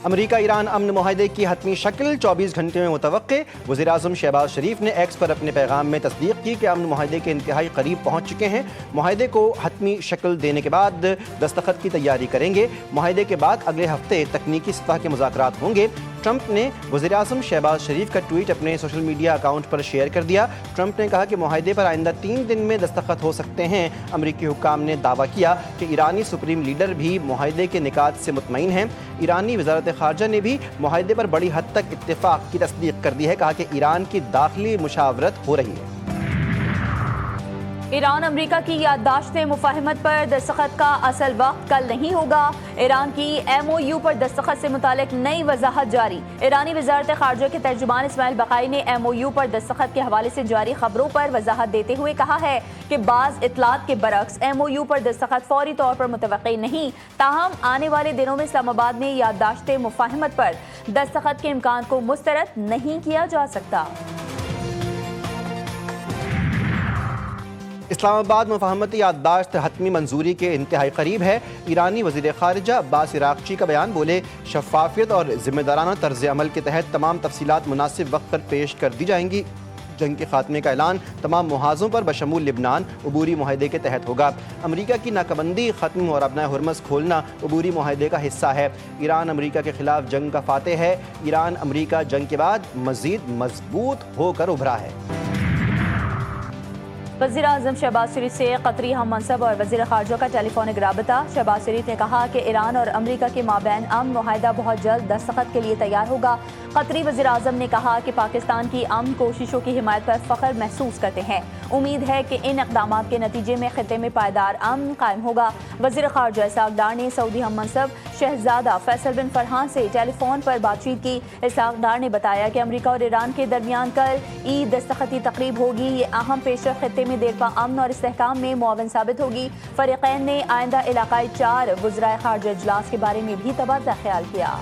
امریکہ ایران امن معاہدے کی حتمی شکل 24 گھنٹے میں متوقع۔ وزیر اعظم شہباز شریف نے ایکس پر اپنے پیغام میں تصدیق کی کہ امن معاہدے کے انتہائی قریب پہنچ چکے ہیں۔ معاہدے کو حتمی شکل دینے کے بعد دستخط کی تیاری کریں گے۔ معاہدے کے بعد اگلے ہفتے تکنیکی سطح کے مذاکرات ہوں گے۔ ٹرمپ نے وزیر اعظم شہباز شریف کا ٹویٹ اپنے سوشل میڈیا اکاؤنٹ پر شیئر کر دیا۔ ٹرمپ نے کہا کہ معاہدے پر آئندہ 3 دن میں دستخط ہو سکتے ہیں۔ امریکی حکام نے دعویٰ کیا کہ ایرانی سپریم لیڈر بھی معاہدے کے نکات سے مطمئن ہیں۔ ایرانی وزارت خارجہ نے بھی معاہدے پر بڑی حد تک اتفاق کی تصدیق کر دی ہے، کہا کہ ایران کی داخلی مشاورت ہو رہی ہے۔ ایران امریکہ کی یادداشت مفاہمت پر دستخط کا اصل وقت کل نہیں ہوگا۔ ایران کی ایم او یو پر دستخط سے متعلق نئی وضاحت جاری۔ ایرانی وزارت خارجہ کے ترجمان اسماعیل بقائی نے ایم او یو پر دستخط کے حوالے سے جاری خبروں پر وضاحت دیتے ہوئے کہا ہے کہ بعض اطلاعات کے برعکس ایم او یو پر دستخط فوری طور پر متوقع نہیں، تاہم آنے والے دنوں میں اسلام آباد میں یادداشت مفاہمت پر دستخط کے امکان کو مسترد نہیں کیا جا سکتا۔ اسلام آباد مفاہمتی یادداشت حتمی منظوری کے انتہائی قریب ہے۔ ایرانی وزیر خارجہ عباس عراقچی کا بیان، بولے شفافیت اور ذمہ دارانہ طرز عمل کے تحت تمام تفصیلات مناسب وقت پر پیش کر دی جائیں گی۔ جنگ کے خاتمے کا اعلان تمام محاذوں پر بشمول لبنان عبوری معاہدے کے تحت ہوگا۔ امریکہ کی ناکبندی ختم اور ابنۂ ہرمز کھولنا عبوری معاہدے کا حصہ ہے۔ ایران امریکہ کے خلاف جنگ کا فاتح ہے۔ ایران امریکہ جنگ کے بعد مزید مضبوط ہو کر ابھرا ہے۔ وزیر اعظم شہباز شریف سے قطری ہم منصب اور وزیر خارجہ کا ٹیلی فونک رابطہ۔ شہباز شریف نے کہا کہ ایران اور امریکہ کے مابین امن معاہدہ بہت جلد دستخط کے لیے تیار ہوگا۔ قطری وزیر اعظم نے کہا کہ پاکستان کی امن کوششوں کی حمایت پر فخر محسوس کرتے ہیں۔ امید ہے کہ ان اقدامات کے نتیجے میں خطے میں پائیدار امن قائم ہوگا۔ وزیر خارجہ اسحاق ڈار نے سعودی ہم منصب شہزادہ فیصل بن فرحان سے ٹیلی فون پر بات چیت کی۔ اسحاق ڈار نے بتایا کہ امریکہ اور ایران کے درمیان کل عید دستخطی تقریب ہوگی۔ یہ اہم پیشرفت خطے میں دیر پا امن اور استحکام میں معاون ثابت ہوگی۔ فریقین نے آئندہ علاقائی 4 وزرائے خارجہ اجلاس کے بارے میں بھی تبادلہ خیال کیا۔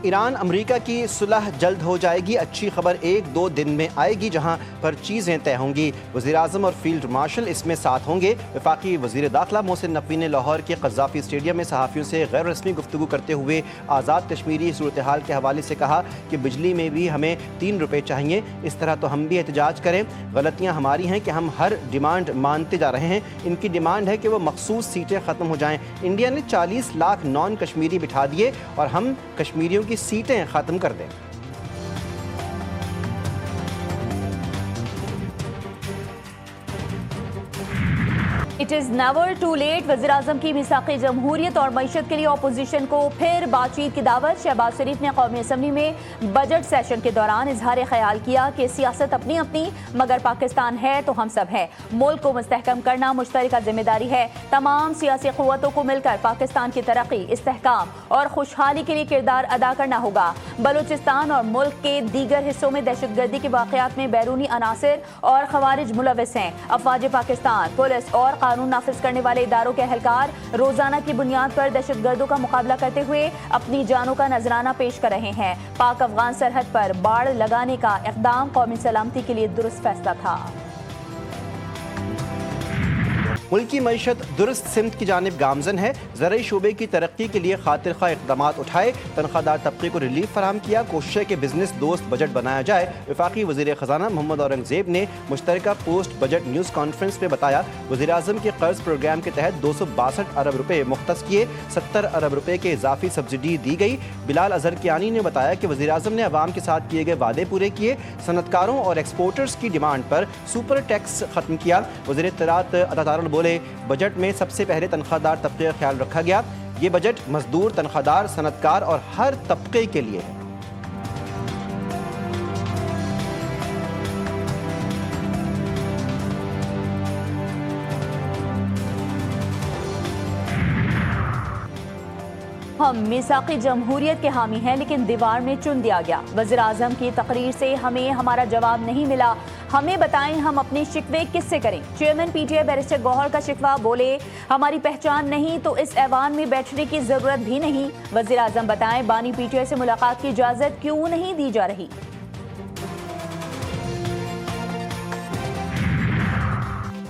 ایران امریکہ کی صلح جلد ہو جائے گی، اچھی خبر 1-2 دن میں آئے گی جہاں پر چیزیں طے ہوں گی۔ وزیر اعظم اور فیلڈ مارشل اس میں ساتھ ہوں گے۔ وفاقی وزیر داخلہ محسن نقوی نے لاہور کے قذافی اسٹیڈیم میں صحافیوں سے غیر رسمی گفتگو کرتے ہوئے آزاد کشمیری صورتحال کے حوالے سے کہا کہ بجلی میں بھی ہمیں 3 روپے چاہیے، اس طرح تو ہم بھی احتجاج کریں۔ غلطیاں ہماری ہیں کہ ہم ہر ڈیمانڈ مانتے جا رہے ہیں۔ ان کی ڈیمانڈ ہے کہ وہ مخصوص سیٹیں ختم ہو جائیں۔ انڈیا نے 40 لاکھ نان کشمیری بٹھا دیے اور ہم کشمیریوں کی سیٹیں ختم کر دیں۔ It is never too late. وزیر اعظم کی میثاق جمہوریت اور معیشت کے لیے اپوزیشن کو پھر بات چیت کی دعوت۔ شہباز شریف نے قومی اسمبلی میں بجٹ سیشن کے دوران اظہار خیال کیا کہ سیاست اپنی اپنی، مگر پاکستان ہے تو ہم سب ہیں۔ ملک کو مستحکم کرنا مشترکہ ذمہ داری ہے۔ تمام سیاسی قوتوں کو مل کر پاکستان کی ترقی، استحکام اور خوشحالی کے لیے کردار ادا کرنا ہوگا۔ بلوچستان اور ملک کے دیگر حصوں میں دہشت گردی کے واقعات میں بیرونی عناصر اور خوارج ملوث ہیں۔ افواج پاکستان، پولیس اور قانون نافذ کرنے والے اداروں کے اہلکار روزانہ کی بنیاد پر دہشت گردوں کا مقابلہ کرتے ہوئے اپنی جانوں کا نذرانہ پیش کر رہے ہیں۔ پاک افغان سرحد پر باڑ لگانے کا اقدام قومی سلامتی کے لیے درست فیصلہ تھا۔ ملکی معیشت درست سمت کی جانب گامزن ہے۔ زرعی شعبے کی ترقی کے لیے خاطر خواہ اقدامات اٹھائے، تنخواہ دار طبقے کو ریلیف فراہم کیا، کوشش ہے کہ بزنس دوست بجٹ بنایا جائے۔ وفاقی وزیر خزانہ محمد اورنگزیب نے مشترکہ پوسٹ بجٹ نیوز کانفرنس میں بتایا وزیر اعظم کے قرض پروگرام کے تحت 262 ارب روپے مختص کیے، 70 ارب روپے کے اضافی سبسڈی دی گئی۔ بلال اظہر کیانی نے بتایا کہ وزیر اعظم نے عوام کے ساتھ کیے گئے وعدے پورے کیے، صنعت کاروں اور ایکسپورٹرز کی ڈیمانڈ پر سپر ٹیکس ختم کیا۔ وزیر اطلاعات عطا تارڑ بولے بجٹ میں سب سے پہلے تنخواہ دار طبقے کا خیال رکھا گیا۔ یہ بجٹ مزدور، تنخواہ دار، صنعت کار اور ہر طبقے کے لیے ہے۔ ہم میثاق جمہوریت کے حامی ہیں لیکن دیوار میں چن دیا گیا۔ وزیر اعظم کی تقریر سے ہمیں ہمارا جواب نہیں ملا، ہمیں بتائیں ہم اپنے شکوے کس سے کریں۔ چیئرمین پی ٹی آئی بیرسٹر گوہر کا شکوہ، بولے ہماری پہچان نہیں تو اس ایوان میں بیٹھنے کی ضرورت بھی نہیں۔ وزیر اعظم بتائیں بانی پی ٹی آئی سے ملاقات کی اجازت کیوں نہیں دی جا رہی۔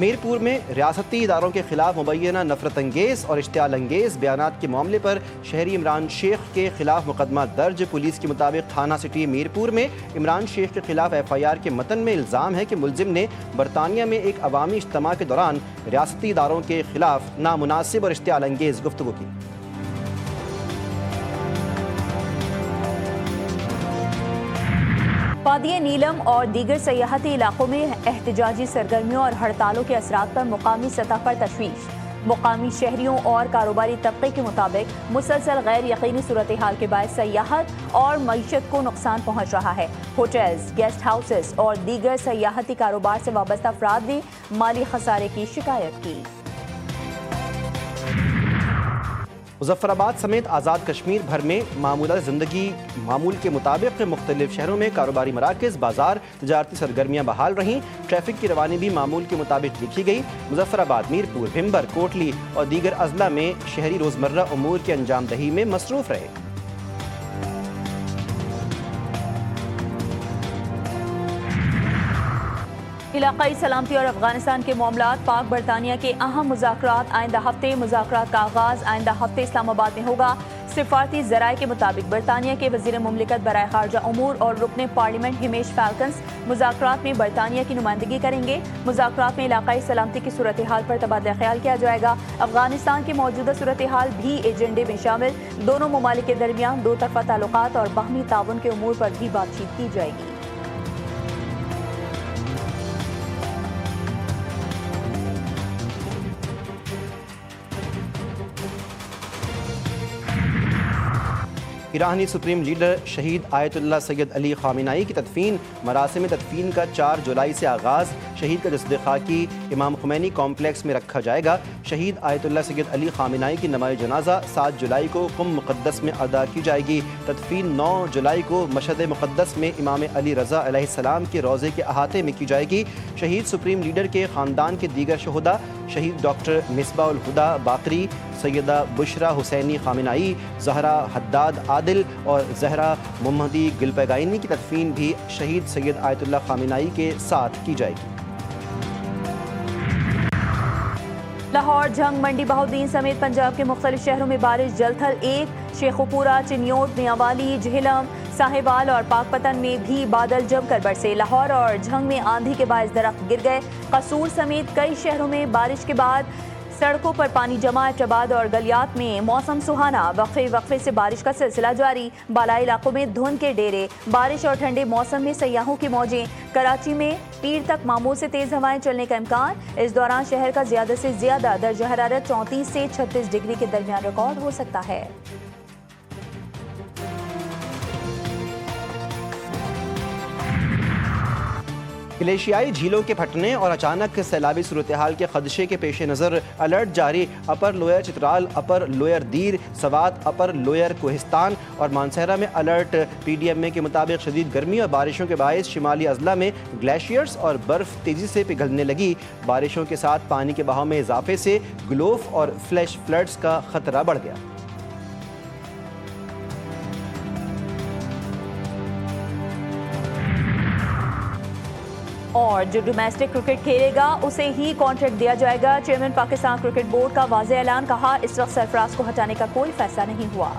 میرپور میں ریاستی اداروں کے خلاف مبینہ نفرت انگیز اور اشتعال انگیز بیانات کے معاملے پر شہری عمران شیخ کے خلاف مقدمہ درج۔ پولیس کے مطابق تھانہ سٹی میرپور میں عمران شیخ کے خلاف FIR کے متن میں الزام ہے کہ ملزم نے برطانیہ میں ایک عوامی اجتماع کے دوران ریاستی اداروں کے خلاف نامناسب اور اشتعال انگیز گفتگو کی۔ وادی نیلم اور دیگر سیاحتی علاقوں میں احتجاجی سرگرمیوں اور ہڑتالوں کے اثرات پر مقامی سطح پر تشویش۔ مقامی شہریوں اور کاروباری طبقے کے مطابق مسلسل غیر یقینی صورتحال کے باعث سیاحت اور معیشت کو نقصان پہنچ رہا ہے۔ ہوٹلز، گیسٹ ہاؤسز اور دیگر سیاحتی کاروبار سے وابستہ افراد نے مالی خسارے کی شکایت کی۔ مظفر آباد سمیت آزاد کشمیر بھر میں معمولات زندگی معمول کے مطابق مختلف شہروں میں کاروباری مراکز، بازار، تجارتی سرگرمیاں بحال رہیں۔ ٹریفک کی روانی بھی معمول کے مطابق دیکھی گئی۔ مظفر آباد، میرپور، بھمبر، کوٹلی اور دیگر اضلاع میں شہری روزمرہ امور کی انجام دہی میں مصروف رہے۔ علاقائی سلامتی اور افغانستان کے معاملات، پاک برطانیہ کے اہم مذاکرات آئندہ ہفتے۔ مذاکرات کا آغاز آئندہ ہفتے اسلام آباد میں ہوگا۔ سفارتی ذرائع کے مطابق برطانیہ کے وزیر مملکت برائے خارجہ امور اور رکن پارلیمنٹ ہمیش فالکنس مذاکرات میں برطانیہ کی نمائندگی کریں گے۔ مذاکرات میں علاقائی سلامتی کی صورتحال پر تبادلہ خیال کیا جائے گا۔ افغانستان کی موجودہ صورتحال بھی ایجنڈے میں شامل۔ دونوں ممالک کے درمیان دو طرفہ تعلقات اور باہمی تعاون کے امور پر بھی بات چیت کی جائے گی۔ ایرانی سپریم لیڈر شہید آیت اللہ سید علی خامنائی کی تدفین۔ مراسم تدفین کا 4 جولائی سے آغاز۔ شہید کا جسد خاکی امام خمینی کمپلیکس میں رکھا جائے گا۔ شہید آیت اللہ سید علی خامنائی کی نماز جنازہ 7 جولائی کو قم مقدس میں ادا کی جائے گی۔ تدفین 9 جولائی کو مشہد مقدس میں امام علی رضا علیہ السلام کے روضے کے احاطے میں کی جائے گی۔ شہید سپریم لیڈر کے خاندان کے دیگر شہداء شہید ڈاکٹر مصباح الہدیٰ باقری، سیدہ بشرا حسینی خامنائی، زہرا حداد عادل اور زہرا محمدی گلپیگائنی کی تدفین بھی شہید سید آیت اللہ خامنائی کے ساتھ کی جائے گی۔ لاہور، جھنگ، منڈی بہاؤالدین سمیت پنجاب کے مختلف شہروں میں بارش جل تھل 1۔ شیخوپورہ، چنیوٹ، میاں جہلم، ساہیوال اور پاک پتن میں بھی بادل جم کر برسے۔ لاہور اور جھنگ میں آندھی کے باعث درخت گر گئے۔ قصور سمیت کئی شہروں میں بارش کے بعد سڑکوں پر پانی جمع۔ ایبٹ اور گلیات میں موسم سہانا، وقفے وقفے سے بارش کا سلسلہ جاری۔ بالائی علاقوں میں دھند کے ڈیرے۔ بارش اور ٹھنڈے موسم میں سیاحوں کی موجیں۔ کراچی میں پیر تک معمول سے تیز ہوائیں چلنے کا امکان۔ اس دوران شہر کا زیادہ سے زیادہ درجہ حرارت 34 سے 36 ڈگری کے درمیان ریکارڈ ہو سکتا ہے۔ گلیشیائی جھیلوں کے پھٹنے اور اچانک سیلابی صورتحال کے خدشے کے پیش نظر الرٹ جاری۔ اپر لوئر چترال، اپر لوئر دیر، سوات، اپر لوئر کوہستان اور مانسہرہ میں الرٹ۔ PDMA کے مطابق شدید گرمی اور بارشوں کے باعث شمالی اضلاع میں گلیشیئرز اور برف تیزی سے پگھلنے لگی۔ بارشوں کے ساتھ پانی کے بہاؤ میں اضافے سے گلوف اور فلیش فلڈز کا خطرہ بڑھ گیا۔ اور جو ڈومیسٹک کرکٹ کھیلے گا اسے ہی کانٹریکٹ دیا جائے گا۔ چیئرمین پاکستان کرکٹ بورڈ کا واضح اعلان، کہا اس وقت سرفراز کو ہٹانے کا کوئی فیصلہ نہیں ہوا۔